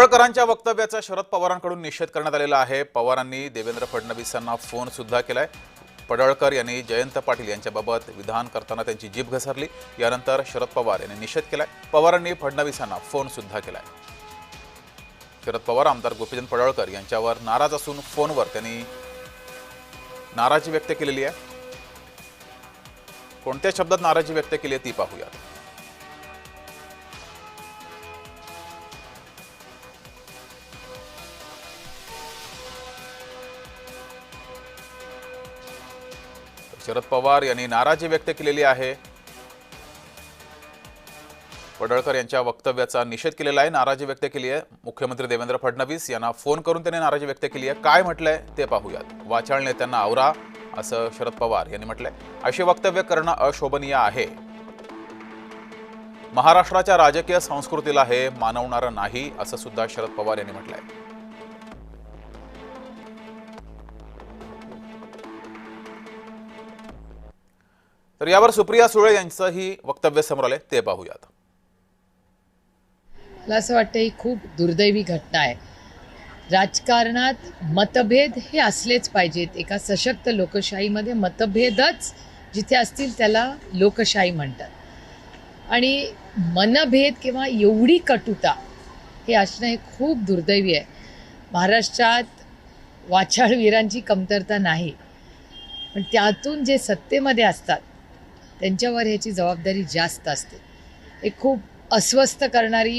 पडळकरांच्या वक्तव्याचा शरद पवारांकडून निषेध करण्यात आलेला आहे। पवारांनी देवेंद्र फडणवीसांना फोन सुद्धा केलाय। पडळकर यांनी जयंत पाटील यांच्याबाबत विधान करताना त्यांची जीभ घसरली। यानंतर शरद पवार यांनी निषेध केलाय। पवारांनी फडणवीसांना फोन सुद्धा केलाय। शरद पवार आमदार गोपीचंद पडळकर यांच्यावर नाराज असून फोनवर त्यांनी नाराजी व्यक्त केलेली आहे। कोणत्या शब्दात नाराजी व्यक्त केली ती पाहूया। शरद पवार यांनी नाराजी व्यक्त केलेली आहे। पडळकर यांच्या वक्तव्याचा निषेध केलेला आहे, नाराजी व्यक्त केली आहे। मुख्यमंत्री देवेंद्र फडणवीस यांना फोन करून त्यांनी नाराजी व्यक्त केली आहे। काय म्हटलंय ते पाहूयात। वाचाळ नेत्यांना आवरा असं शरद पवार यांनी म्हटलंय। अशी वक्तव्य करणं अशोभनीय आहे। महाराष्ट्राच्या राजकीय संस्कृतीला हे मानवणारं नाही असं सुद्धा शरद पवार यांनी म्हटलंय। तर यावर सुप्रिया सुळे यांचंही वक्तव्य समोर आले, ते पाहूयात। मला असं वाटतं ही खूप दुर्दैवी घटना आहे। राजकारणात मतभेद हे असलेच पाहिजेत। एका सशक्त लोकशाहीमध्ये मतभेदच जिथे असतील त्याला लोकशाही म्हणतात। आणि मनभेद किंवा एवढी कटुता हे असणं हे खूप दुर्दैवी आहे। महाराष्ट्रात वाचाळवीरांची कमतरता नाही, पण त्यातून जे सत्तेमध्ये असतात त्यांच्यावर ह्याची जबाबदारी जास्त असते। एक खूप अस्वस्थ करणारी